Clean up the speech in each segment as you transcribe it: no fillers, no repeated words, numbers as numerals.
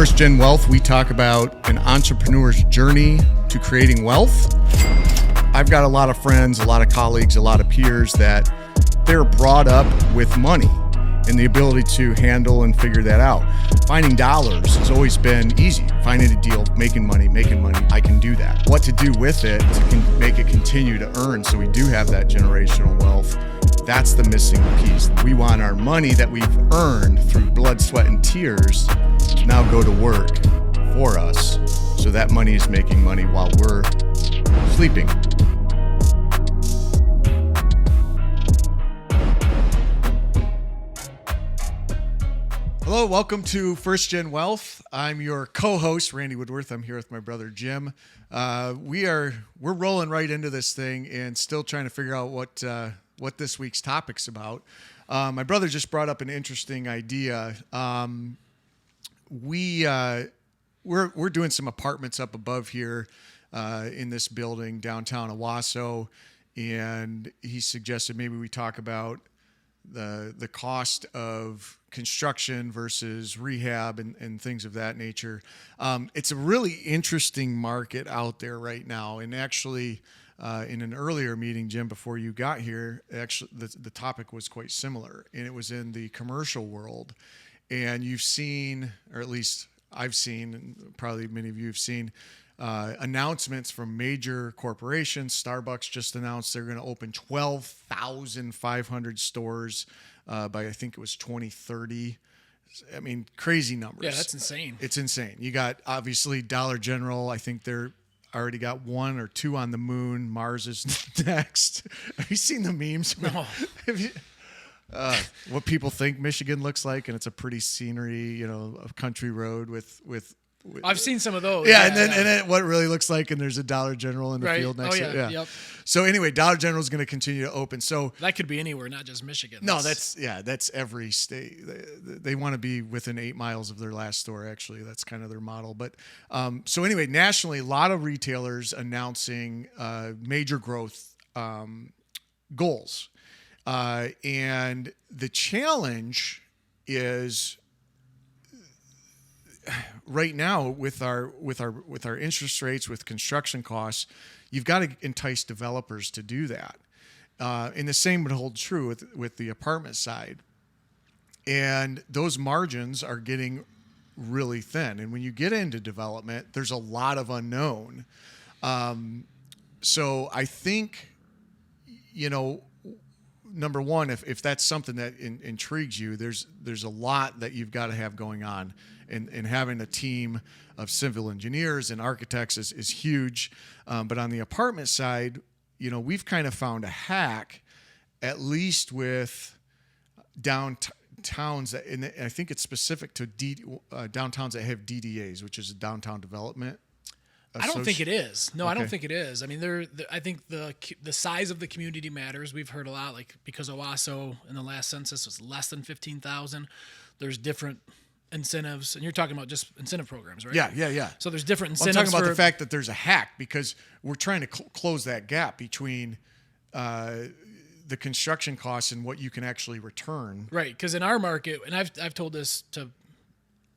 First Gen Wealth, we talk about an entrepreneur's journey to creating wealth. I've got a lot of friends, a lot of colleagues, a lot of peers that they're brought up with money and the ability to handle and figure that out. Finding dollars has always been easy. Finding a deal, making money, I can do that. What to do with it to make it continue to earn so we do have that generational wealth, that's the missing piece. We want our money that we've earned through blood, sweat, and tears to now go to work for us. So that money is making money while we're sleeping. Hello, welcome to First Gen Wealth. I'm your co-host, Randy Woodworth. I'm here with my brother, Jim. We're rolling right into this thing and still trying to figure out what this week's topic's about. My brother just brought up an interesting idea. We're doing some apartments up above here in this building downtown Owasso, and he suggested maybe we talk about the cost of construction versus rehab and things of that nature. It's a really interesting market out there right now, and actually in an earlier meeting, Jim, before you got here, actually the topic was quite similar, and it was in the commercial world. And you've seen, or at least I've seen, and probably many of you have seen, announcements from major corporations. Starbucks just announced they're going to open 12,500 stores by, I think it was 2030. I mean, crazy numbers. Yeah, that's insane. It's insane. You got, obviously, Dollar General. I think they're already got 1 or 2 on the moon. Mars is next. Have you seen the memes? No. What people think Michigan looks like, and it's a pretty scenery, a country road with I've seen some of those. Yeah, and then what it really looks like, and there's a Dollar General in the field next to it. Yeah. Yep. So anyway, Dollar General is going to continue to open. So that could be anywhere, not just Michigan. That's every state. They want to be within 8 miles of their last store. Actually, that's kind of their model. But so anyway, nationally, a lot of retailers announcing major growth goals. And the challenge is right now with our interest rates, with construction costs, you've got to entice developers to do that. And the same would hold true with the apartment side. And those margins are getting really thin. And when you get into development, there's a lot of unknown. So I think, number one, if that's something that intrigues you, there's a lot that you've got to have going on, and having a team of civil engineers and architects is huge. But on the apartment side, we've kind of found a hack, at least with downtowns that, and I think it's specific to downtowns that have DDAs, which is a downtown development. I don't think it is. No, Okay. I don't think it is. I mean, I think the size of the community matters. We've heard a lot, like because Owasso in the last census was less than 15,000. There's different incentives, and you're talking about just incentive programs, right? Yeah. So there's different Well, incentives. I'm talking about the fact that there's a hack, because we're trying to close that gap between the construction costs and what you can actually return. Right, because in our market, and I've told this to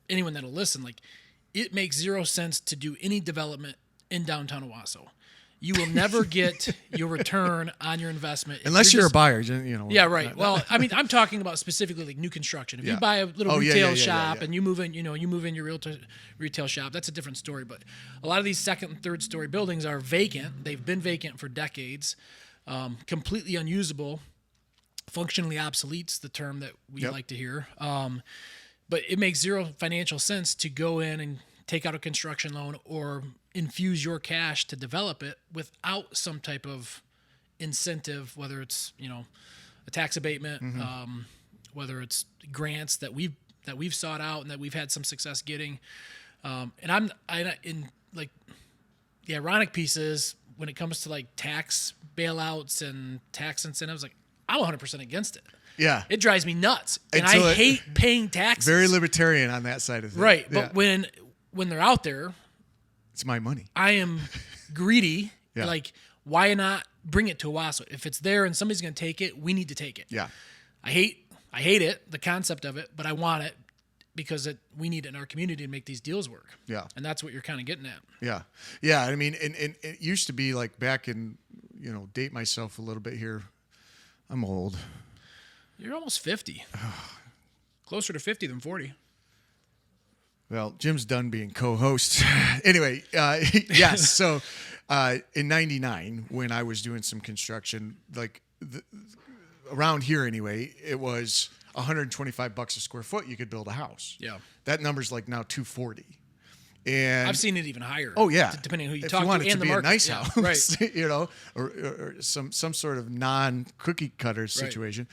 anyone that'll listen, like, it makes 0 sense to do any development in downtown Owasso. You will never get your return on your investment Unless you're a buyer, Yeah, right. Well, I mean, I'm talking about specifically like new construction. If you buy a little retail shop and you move in your retail shop, that's a different story. But a lot of these second and third story buildings are vacant. They've been vacant for decades, completely unusable, functionally obsolete's the term that we like to hear. But it makes 0 financial sense to go in and take out a construction loan or infuse your cash to develop it without some type of incentive, whether it's a tax abatement, whether it's grants that we've sought out and that we've had some success getting. And the ironic piece is when it comes to like tax bailouts and tax incentives, like I'm 100% against it. Yeah. It drives me nuts. And I hate paying taxes. Very libertarian on that side of things. Right. But when they're out there, it's my money. I am greedy. Yeah. Like, why not bring it to Owasso? If it's there and somebody's going to take it, we need to take it. Yeah. I hate it, the concept of it, but I want it. because we need it in our community to make these deals work. Yeah. And that's what you're kind of getting at. Yeah. Yeah. I mean, and it used to be like back in, date myself a little bit here. I'm old. You're almost 50. Closer to 50 than 40. Well, Jim's done being co-host. Anyway, yes. So in 99, when I was doing some construction, like around here anyway, it was $125 a square foot. You could build a house. Yeah. That number's like now $240. And I've seen it even higher. Oh yeah, depending on who you if talk you want to it and to the be market. a nice Yeah, house, right. or some sort of non-cookie cutter situation.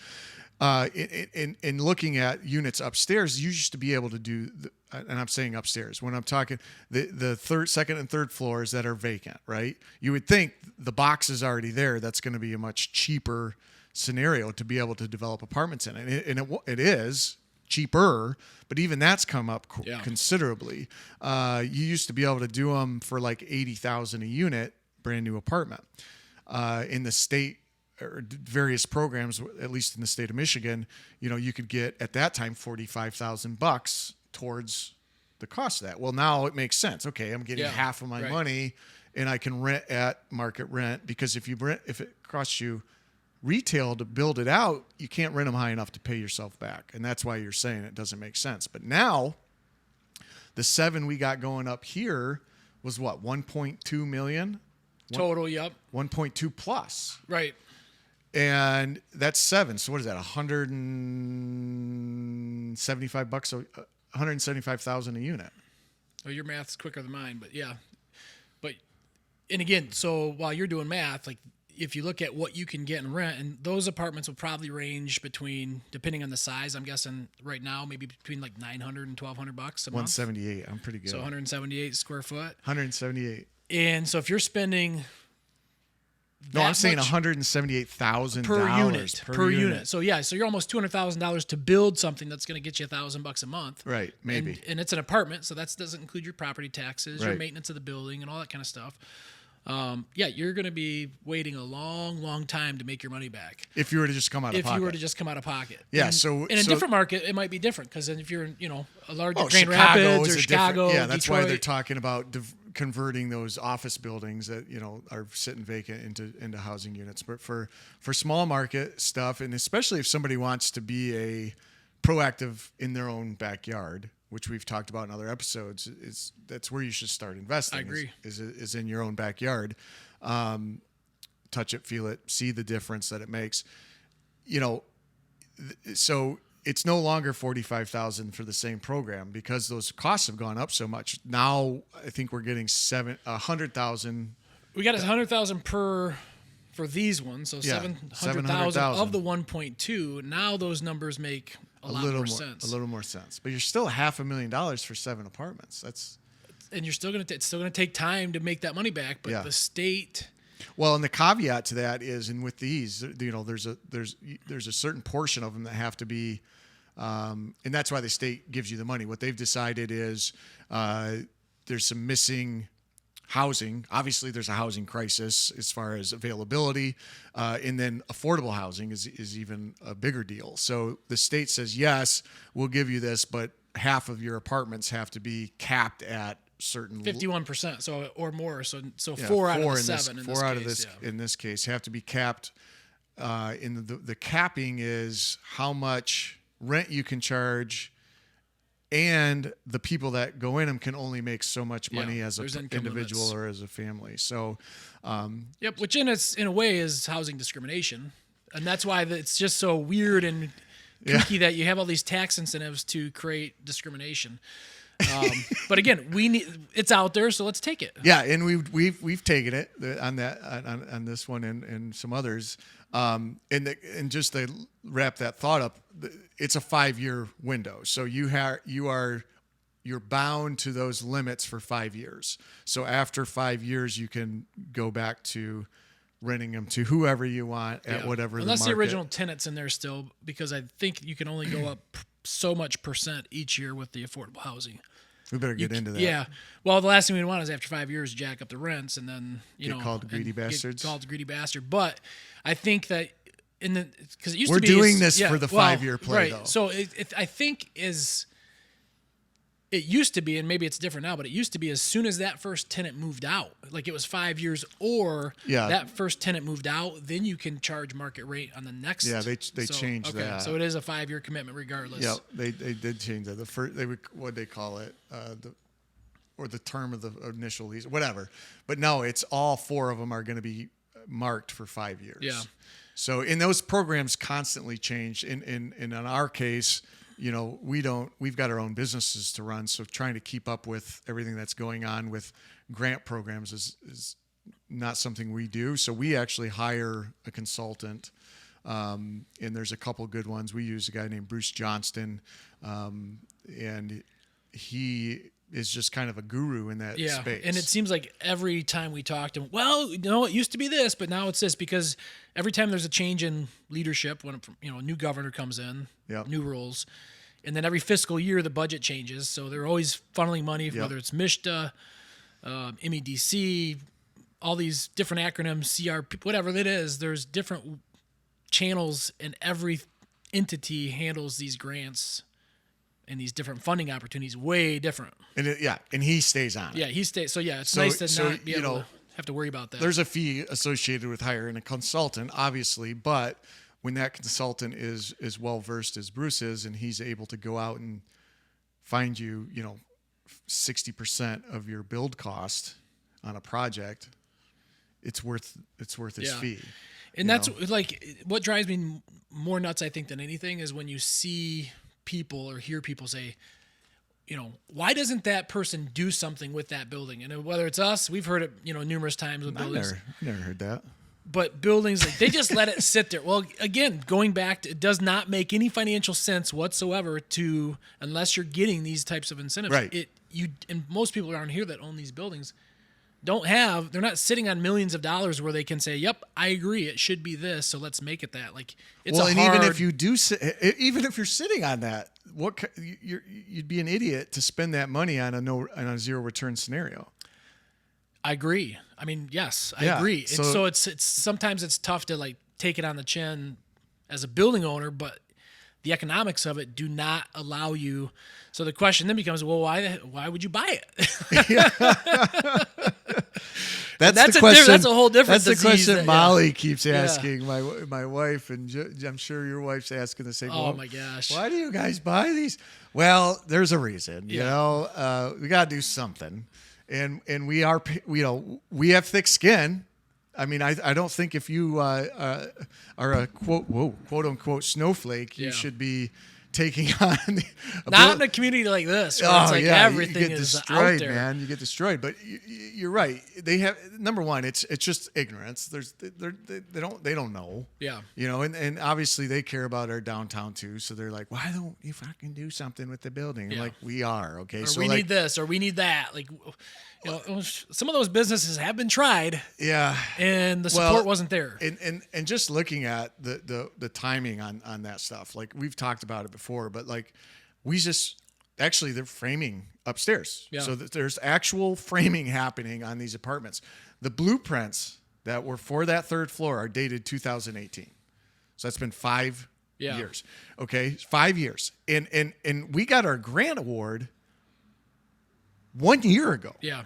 In looking at units upstairs, you used to be able to do, and I'm saying upstairs when I'm talking the second, and third floors that are vacant, right? You would think the box is already there. That's going to be a much cheaper scenario to be able to develop apartments in, and it is cheaper, but even that's come up considerably. You used to be able to do them for like $80,000 a unit, brand new apartment. In the state or various programs, at least in the state of Michigan, you could get at that time $45,000 towards the cost of that. Well, now it makes sense. Okay, I'm getting half of my money, and I can rent at market rent, because if it costs you retail to build it out, you can't rent them high enough to pay yourself back. And that's why you're saying it doesn't make sense. But now the 7 we got going up here was what, 1.2 million total. Yep. 1.2 plus. Right. And that's 7. So what is that? $175, $175,000 a unit. Well, your math's quicker than mine, but yeah. And again, so while you're doing math, like, if you look at what you can get in rent, and those apartments will probably range between, depending on the size, I'm guessing right now, maybe between like $900 and $1,200 a month. 178. I'm pretty good. So 178 square foot. 178. And so if you're spending, I'm saying $178,000 per unit. So yeah, so you're almost $200,000 to build something that's going to get you $1,000 a month. Right, maybe. And it's an apartment, so that doesn't include your property taxes, your Right. maintenance of the building, and all that kind of stuff. You're going to be waiting a long, long time to make your money back. If you were to just come out of pocket. If you were to just come out of pocket. Yeah, and, so... in a different market, it might be different, because then if you're in, a larger Grand Chicago Rapids or Chicago, yeah, that's Detroit, why they're talking about converting those office buildings that, are sitting vacant into housing units. But for small market stuff, and especially if somebody wants to be a proactive in their own backyard, which we've talked about in other episodes, that's where you should start investing. I agree. Is in your own backyard. Touch it, feel it, see the difference that it makes. So it's no longer $45,000 for the same program, because those costs have gone up so much. Now I think we're getting $100,000. We got $100,000 for these ones, so $700,000 of the 1.2. Now those numbers make a lot more sense. A little more sense, but you're still $500,000 for 7 apartments. And you're still gonna take time to make that money back. But the state. Well, and the caveat to that is, and with these, there's a certain portion of them that have to be, and that's why the state gives you the money. What they've decided is there's some missing housing. Obviously, there's a housing crisis as far as availability, and then affordable housing is even a bigger deal. So the state says, yes, we'll give you this, but half of your apartments have to be capped at certain 51%, so or more. So 4 out of the 7 in this case have to be capped. In the capping is how much rent you can charge, and the people that go in them can only make so much money as an individual limits. Or as a family. So, which in a way is housing discrimination, and that's why it's just so weird and kooky that you have all these tax incentives to create discrimination. But again, it's out there, so let's take it. Yeah, and we've taken it on that on this one and some others. And just to wrap that thought up, it's a 5-year window. So you're bound to those limits for 5 years. So after 5 years, you can go back to renting them to whoever you want at whatever unless the original tenant's in there still, because I think you can only go up so much % each year with the affordable housing. We better get into that. Yeah. Well, the last thing we want is after 5 years, jack up the rents and then get called greedy bastards. Get called greedy bastard. But I think that because it used we're to be doing this for the 5-year play, right. though. So I think it used to be, and maybe it's different now, but it used to be as soon as that first tenant moved out, like it was 5 years, or that first tenant moved out, then you can charge market rate on the next. Yeah, they changed that. So it is a 5-year commitment regardless. Yeah, they did change that. The first, what they call it, the term of the initial lease, whatever. But no, it's all 4 of them are going to be marked for 5 years. Yeah. So in those programs constantly change. In our case, we've got our own businesses to run. So trying to keep up with everything that's going on with grant programs is not something we do. So we actually hire a consultant. And there's a couple good ones. We use a guy named Bruce Johnston. And he is just kind of a guru in that space. And it seems like every time we talk to him, it used to be this, but now it's this, because every time there's a change in leadership, when a new governor comes in, new rules, and then every fiscal year the budget changes, so they're always funneling money, whether it's MISHDA, MEDC, all these different acronyms, CRP, whatever it is, there's different channels, and every entity handles these grants and these different funding opportunities way different. And and he stays on it. Yeah, he stays. So it's nice to not be able to have to worry about that. There's a fee associated with hiring a consultant, obviously, but when that consultant is as well versed as Bruce is, and he's able to go out and find you, 60% of your build cost on a project, it's worth his fee. And that's like what drives me more nuts, I think, than anything, is when you see people or hear people say, why doesn't that person do something with that building? And whether it's us, we've heard it, numerous times with buildings. I never heard that. But buildings, they just let it sit there. Well, again, going back to, it does not make any financial sense whatsoever unless you're getting these types of incentives. Right. And most people around here that own these buildings they're not sitting on millions of dollars where they can say, yep, I agree, it should be this, so let's make it that. Like, it's even if you do, even if you're sitting on that, you'd be an idiot to spend that money on a zero return scenario. I agree. I mean, yes, I agree. So it's sometimes it's tough to like take it on the chin as a building owner, but the economics of it do not allow you. So the question then becomes, well, why would you buy it? That's the question. That's a whole different. That's the question Molly keeps asking my wife, and I'm sure your wife's asking the same. Oh my gosh! Why do you guys buy these? Well, there's a reason. We got to do something, and we have thick skin. I mean, I don't think if you are a quote unquote snowflake, you should be taking on not in a community like this. Where it's like everything is destroyed, out there. Man. You get destroyed. But you're right. They have number one. It's just ignorance. They don't know. Yeah. And obviously they care about our downtown too. So they're like, why don't you fucking do something with the building? Yeah. Like, we are okay. Or so we need this, or we need that. Like, some of those businesses have been tried. Yeah. And the support wasn't there. And just looking at the timing on that stuff, like we've talked about it before, but like they're framing upstairs. Yeah. So there's actual framing happening on these apartments. The blueprints that were for that third floor are dated 2018. So that's been 5 years. Okay. 5 years. And we got our grant award 1 year ago. Yeah.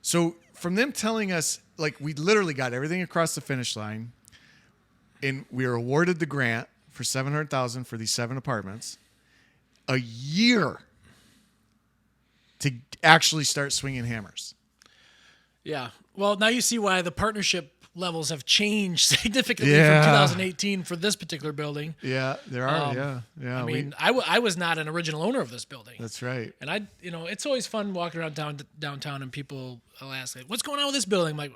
So from them telling us, like, we literally got everything across the finish line, and we were awarded the grant for $700,000 for these 7 apartments, a year to actually start swinging hammers. Yeah. Well, now you see why the partnership levels have changed significantly from 2018 for this particular building. Yeah, there are. Yeah. I mean, I was not an original owner of this building. That's right. And it's always fun walking around downtown and people will ask, like, what's going on with this building? I'm like,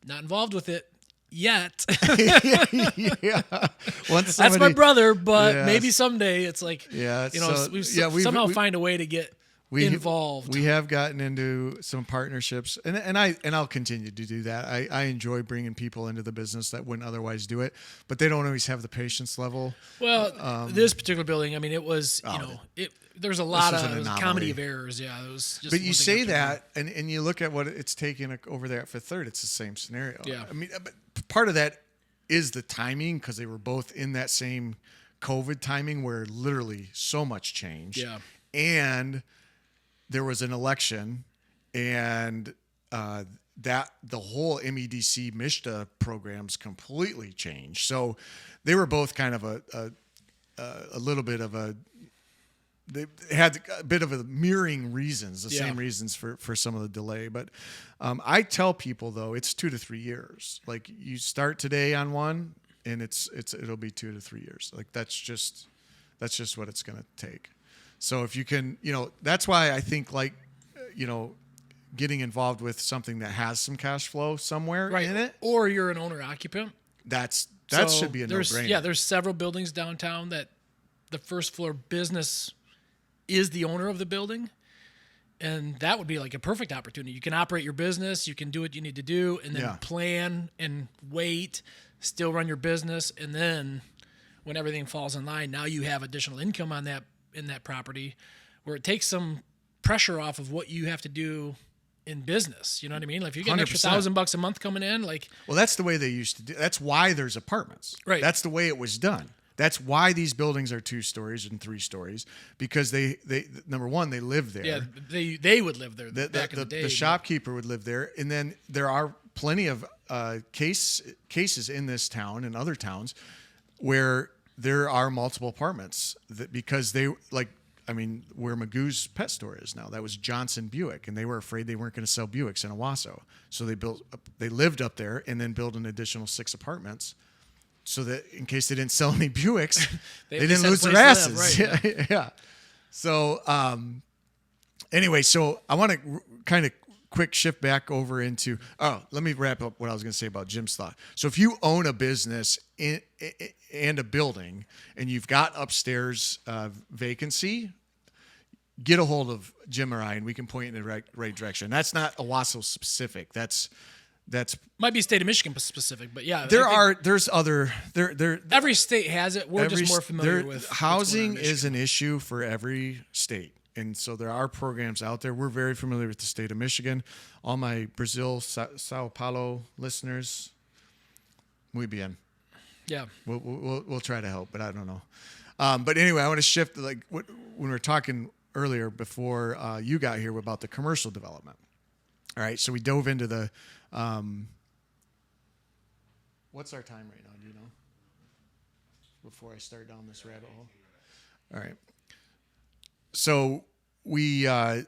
not involved with it yet. Yeah. That's my brother, but maybe someday it's like, we somehow find a way to get involved. We have gotten into some partnerships, and I'll continue to do that. I enjoy bringing people into the business that wouldn't otherwise do it, but they don't always have the patience level. Well, this particular building, I mean, it was there's a lot of comedy of errors. Yeah, it was. Just but you say that, and you look at what it's taken over there at Fifth Third. It's the same scenario. Yeah, I mean, but part of that is the timing, because they were both in that same COVID timing where literally so much changed. Yeah. and there was an election, and that the whole MEDC MISHDA programs completely changed. So they were both kind of a little bit of a, they had a bit of a mirroring reasons, the same reasons for some of the delay. But I tell people though, it's 2 to 3 years. Like you start today on one, and it'll be 2 to 3 years. Like that's just what it's going to take. So if you can, that's why I think getting involved with something that has some cash flow somewhere in it, or you're an owner occupant. That should be a no-brainer. Yeah, there's several buildings downtown that the first floor business is the owner of the building, and that would be like a perfect opportunity. You can operate your business, you can do what you need to do, and then plan and wait, still run your business, and then when everything falls in line, now you have additional income on that in that property, where it takes some pressure off of what you have to do in business. You know what I mean? Like if you get an extra $1,000 a month coming in, well, that's the way they used to do. That's why there's apartments. Right. That's the way it was done. That's why these buildings are 2 stories and 3 stories, because they number one, they live there. Yeah, they would live there back in the day. The shopkeeper would live there, and then there are plenty of cases in this town and other towns where there are multiple apartments because where Magoo's pet store is now, that was Johnson Buick, and they were afraid they weren't going to sell Buicks in Owasso, so they lived up there and then built an additional 6 apartments. So that in case they didn't sell any Buicks, they didn't lose their asses. Right. Yeah. So anyway, so I want to kind of quick shift back over into, let me wrap up what I was going to say about Jim's thought. So if you own a business and a building and you've got upstairs vacancy, get a hold of Jim or I, and we can point you in the right direction. That's not Owasso specific. That's might be state of Michigan specific, but yeah, there's other every state has it. We're just more familiar with housing is an issue for every state, and so there are programs out there. We're very familiar with the state of Michigan. All my Brazil, Sao Paulo listeners, muy bien. Yeah, we'll try to help, but I don't know. But anyway, I want to shift when we were talking earlier before you got here about the commercial development. All right, so we dove into the. What's our time right now? Do you know? Before I start down this rabbit hole. All right. So we're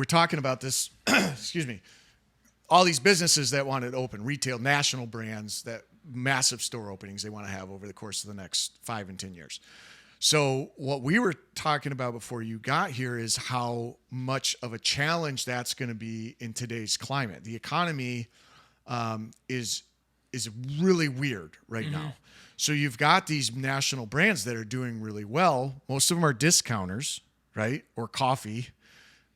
talking about this. Excuse me. All these businesses that want to open retail, national brands, that massive store openings they want to have over the course of the next 5 and 10 years. So what we were talking about before you got here is how much of a challenge that's going to be in today's climate. The economy is really weird right now. So you've got these national brands that are doing really well. Most of them are discounters, right? Or coffee.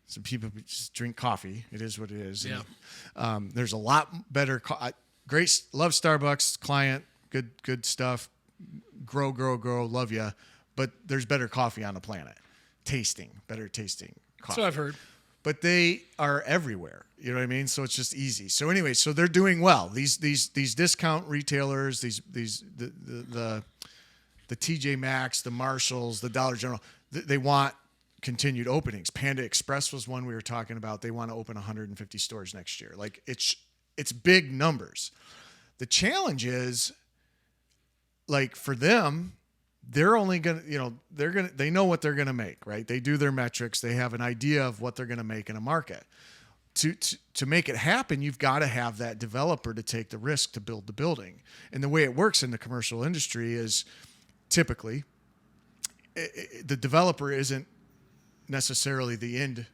Some people just drink coffee. It is what it is. Yeah. And, there's a lot better. Great. Love Starbucks client. Good stuff. Grow. Love ya. But there's better coffee on the planet. Better tasting coffee. So I've heard. But they are everywhere. You know what I mean? So it's just easy. So anyway, so they're doing well. These discount retailers, the TJ Maxx, the Marshalls, the Dollar General, they want continued openings. Panda Express was one we were talking about. They want to open 150 stores next year. Like it's big numbers. The challenge is, like, for them, they're only going to, they know what they're going to make, right? They do their metrics. They have an idea of what they're going to make in a market. To make it happen, you've got to have that developer to take the risk to build the building. And the way it works in the commercial industry is typically the developer isn't necessarily the end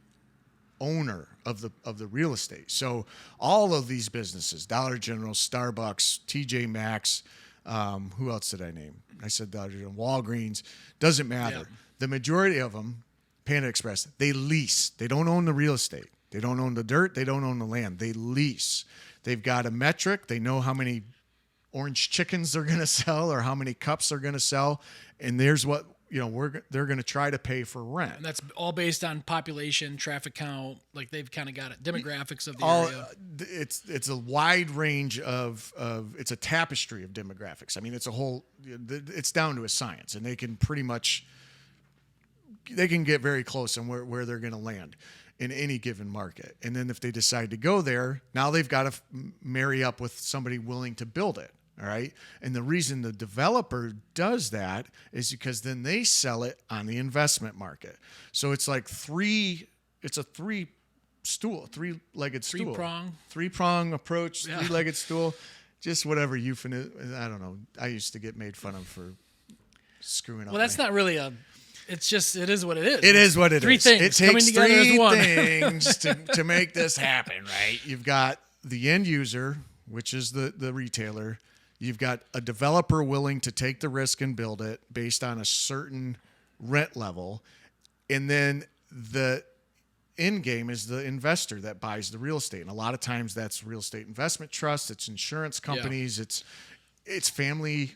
owner of the real estate. So all of these businesses, Dollar General, Starbucks, TJ Maxx, who else did I name? I said Dollar General, Walgreens, doesn't matter. Yeah. The majority of them, Panda Express, they lease. They don't own the real estate. They don't own the dirt. They don't own the land. They lease. They've got a metric. They know how many orange chickens they're going to sell or how many cups they're going to sell. And there's what, they're going to try to pay for rent. And that's all based on population, traffic count. Like they've kind of got it. Demographics of the area. It's a wide range of it's a tapestry of demographics. I mean, it's down to a science, and they can pretty much they can get very close on where they're going to land in any given market. And then if they decide to go there, now they've got to marry up with somebody willing to build it. All right. And the reason the developer does that is because then they sell it on the investment market. So it's like it's a three-legged stool. Three-prong approach, three-legged stool. Just whatever euphemism. I don't know. I used to get made fun of for screwing up. Well, that's not really it is what it is. It is what it is. Three things. It takes three things to make this happen, right? You've got the end user, which is the retailer. You've got a developer willing to take the risk and build it based on a certain rent level. And then the end game is the investor that buys the real estate. And a lot of times that's real estate investment trusts, it's insurance companies, it's family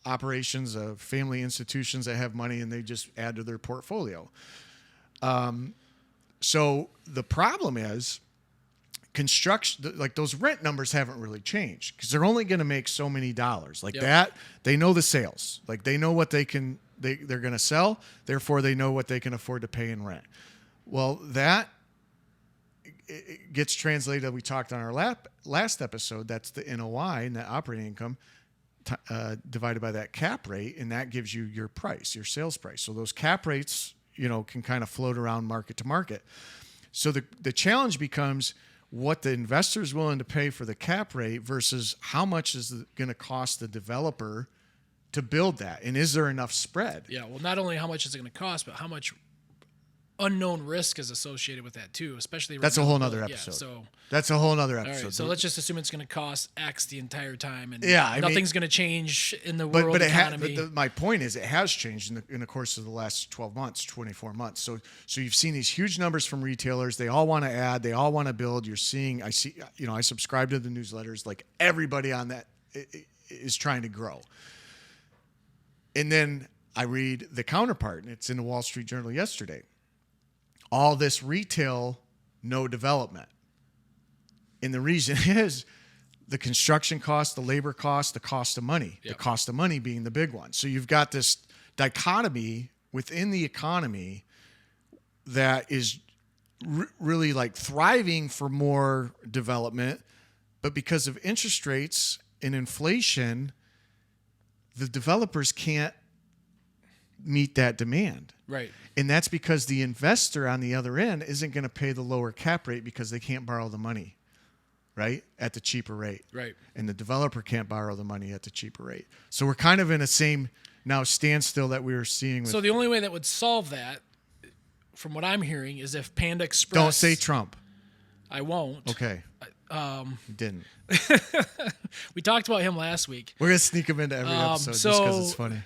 operations of family institutions that have money and they just add to their portfolio. So the problem is construction, like those rent numbers haven't really changed because they're only going to make so many dollars like that. They know the sales, like they know what they're going to sell. Therefore they know what they can afford to pay in rent. Well, that it gets translated. We talked on our last episode. That's the NOI, net operating income, divided by that cap rate, and that gives you your price, your sales price. So those cap rates, can kind of float around market to market. So the challenge becomes what the investor is willing to pay for the cap rate versus how much is it going to cost the developer to build that, and is there enough spread? Yeah. Well, not only how much is it going to cost, but how much unknown risk is associated with that too, especially that's a whole nother episode. So that's a whole nother episode. Right, so let's just assume it's going to cost X the entire time, and nothing's going to change in the world economy. But my point is, it has changed in the course of the last 12 months, 24 months. So you've seen these huge numbers from retailers. They all want to add. They all want to build. I subscribe to the newsletters. Like everybody on that is trying to grow. And then I read the counterpart, and it's in the Wall Street Journal yesterday. All this retail, no development. And the reason is the construction cost, the labor cost, the cost of money. Yep. The cost of money being the big one. So you've got this dichotomy within the economy that is really like thriving for more development. But because of interest rates and inflation, the developers can't meet that demand. Right. And that's because the investor on the other end isn't going to pay the lower cap rate because they can't borrow the money, right, at the cheaper rate. Right. And the developer can't borrow the money at the cheaper rate. So we're kind of in a same now standstill that we were seeing. So the only way that would solve that, from what I'm hearing, is if Panda Express... Don't say Trump. I won't. Okay. You didn't. We talked about him last week. We're going to sneak him into every episode just because it's funny.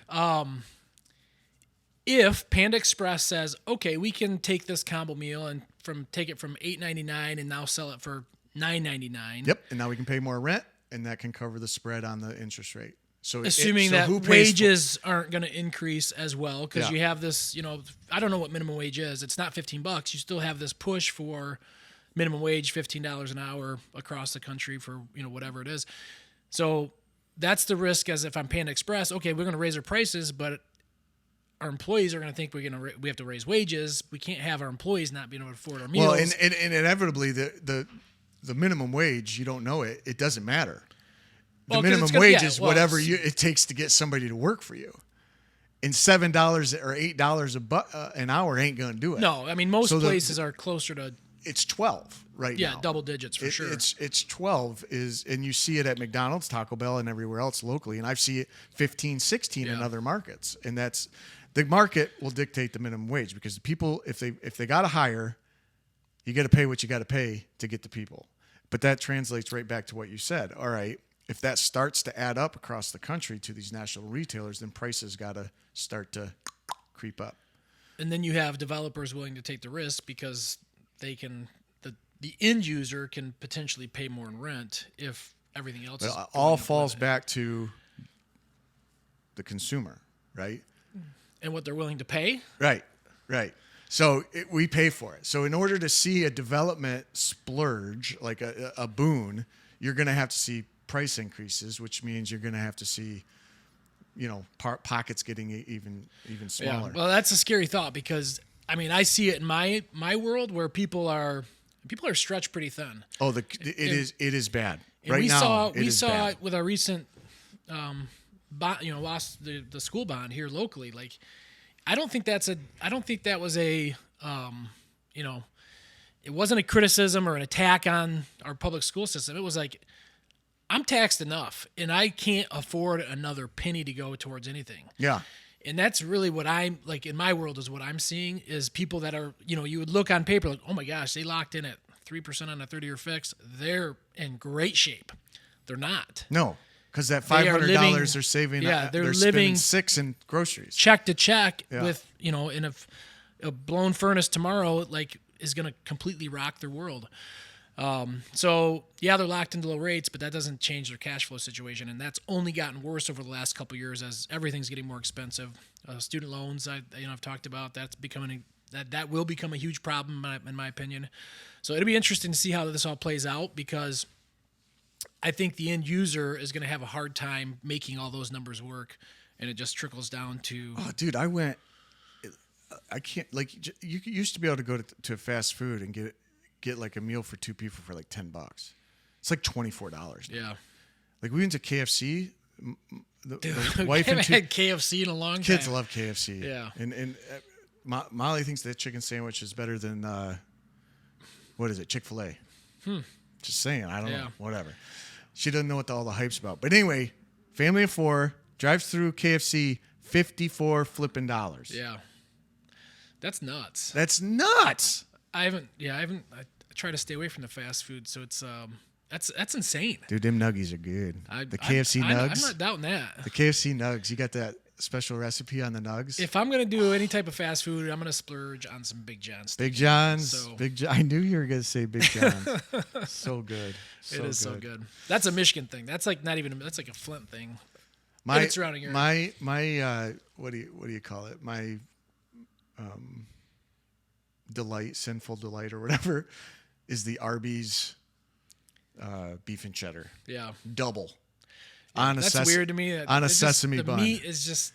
If Panda Express says, okay, we can take this combo meal and take it from $8.99 and now sell it for $9.99. Yep, and now we can pay more rent, and that can cover the spread on the interest rate. So assuming that wages aren't going to increase as well, because you have this, I don't know what minimum wage is. It's not $15. You still have this push for minimum wage, $15 an hour across the country for whatever it is. So that's the risk. As if I'm Panda Express, okay, we're going to raise our prices, but our employees are going to think we have to raise wages. We can't have our employees not being able to afford our meals. Well, and inevitably the minimum wage, you don't know it. It doesn't matter. The minimum wage is whatever it takes to get somebody to work for you. And $7 or $8 an hour ain't going to do it. No, I mean most places are closer to. It's 12 right now. Yeah, double digits for sure. It's 12 and you see it at McDonald's, Taco Bell, and everywhere else locally. And I've seen it 15, 16 in other markets. And that's the market will dictate the minimum wage because the people, if they got to hire, you got to pay what you got to pay to get the people. But that translates right back to what you said. All right, if that starts to add up across the country to these national retailers, then prices got to start to creep up. And then you have developers willing to take the risk because they can, the end user can potentially pay more in rent if everything else is all falls back to the consumer, right? And what they're willing to pay? Right. So we pay for it. So in order to see a development splurge, like a boon, you're going to have to see price increases, which means you're going to have to see pockets getting even smaller. Yeah. Well, that's a scary thought because I mean I see it in my world where people are stretched pretty thin. Oh, it is bad. And Right we now, saw it with our recent, lost the school bond here locally. Like, I don't think that was a, it wasn't a criticism or an attack on our public school system. It was like, I'm taxed enough and I can't afford another penny to go towards anything. Yeah. And that's really what I'm like in my world is what I'm seeing is people that are, you would look on paper like, oh my gosh, they locked in at 3% on a 30-year fix. They're in great shape. They're not. No, because that $500 they're saving. Yeah, they're spending living $6 in groceries. Check to check with, in a blown furnace tomorrow, like is going to completely rock their world. So yeah, they're locked into low rates, but that doesn't change their cash flow situation. And that's only gotten worse over the last couple of years as everything's getting more expensive. Student loans, I've talked about, that's becoming that will become a huge problem in my opinion. So it'll be interesting to see how this all plays out because I think the end user is going to have a hard time making all those numbers work, and it just trickles down to. Oh, dude, I can't like you used to be able to go to fast food and get like a meal for 2 people for like $10. It's like $24 now. Yeah. Like we went to KFC. The wife and had KFC in a long time. Kids love KFC. Yeah. And Molly thinks that chicken sandwich is better than what is it? Chick-fil-A. Just saying. I don't know. Whatever. She doesn't know what all the hype's about. But anyway, family of 4 drives through KFC, $54 flipping dollars. Yeah. That's nuts. That's nuts. I try to stay away from the fast food, so it's that's insane. Dude, them nuggies are good. The KFC nugs. I'm not doubting that. The KFC nugs. You got that special recipe on the nugs? If I'm gonna do any type of fast food, I'm gonna splurge on some Big John's. Big John's. I knew you were gonna say Big John's. So good. It is so good. That's a Michigan thing. That's like that's like a Flint thing. My surrounding area. My what do you call it? My sinful delight or whatever is the Arby's beef and cheddar. Yeah. Double. Yeah, that's weird to me. On a sesame bun. The meat is just.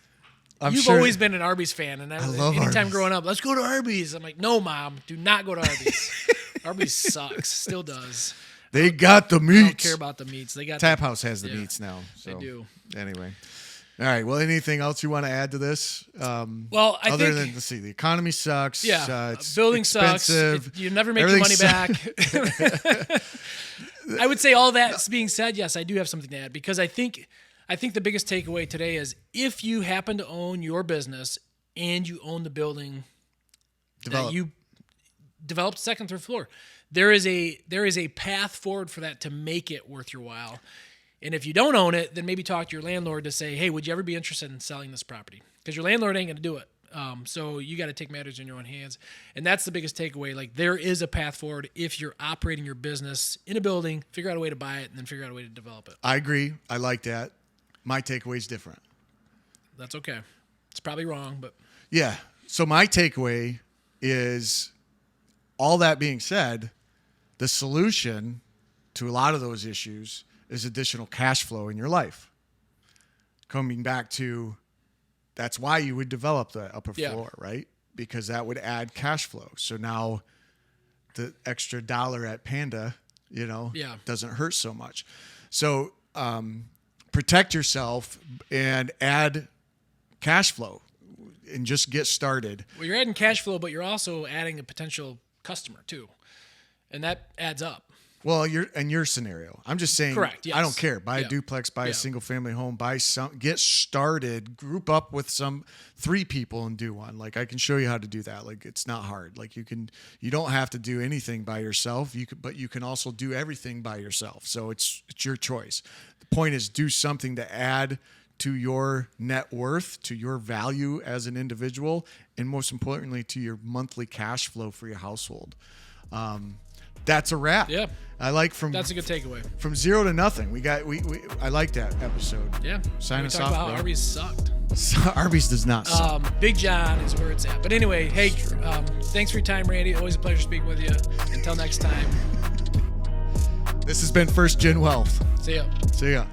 You've always been an Arby's fan, and I love anytime Arby's. Growing up, let's go to Arby's. I'm like, no, Mom, do not go to Arby's. Arby's sucks. Still does. They got the meats. I don't care about the meats. They got Tap House has the meats now. So. They do. Anyway. All right. Well, anything else you want to add to this? Well, I other think, than the economy sucks. Yeah, it's building expensive. sucks. You never make your money back. I would say all that being said, yes, I do have something to add because I think the biggest takeaway today is if you happen to own your business and you own the building that you developed second, third floor, there is a path forward for that to make it worth your while. And if you don't own it, then maybe talk to your landlord to say, hey, would you ever be interested in selling this property? Because your landlord ain't going to do it. So you got to take matters in your own hands. And that's the biggest takeaway. Like there is a path forward if you're operating your business in a building, figure out a way to buy it, and then figure out a way to develop it. I agree. I like that. My takeaway is different. That's okay. It's probably wrong, but. Yeah. So my takeaway is all that being said, the solution to a lot of those issues is additional cash flow in your life. Coming back to, that's why you would develop the upper floor, right? Because that would add cash flow. So now the extra dollar at Panda, doesn't hurt so much. So protect yourself and add cash flow and just get started. Well, you're adding cash flow, but you're also adding a potential customer too. And that adds up. Well, in your scenario, I'm just saying. Correct. Yes. I don't care. Buy a duplex, buy a single family home, get started, group up with 3 people and do one. Like I can show you how to do that. Like it's not hard. Like you don't have to do anything by yourself. But you can also do everything by yourself. So it's your choice. The point is do something to add to your net worth, to your value as an individual, and most importantly, to your monthly cash flow for your household. That's a wrap. Yeah. That's a good takeaway. From zero to nothing. I like that episode. Yeah. Sign us off. Talk about how Arby's sucked. Arby's does not suck. Big John is where it's at. But anyway, hey, thanks for your time, Randy. Always a pleasure speaking with you. Until next time. This has been First Gen Wealth. See ya. See ya.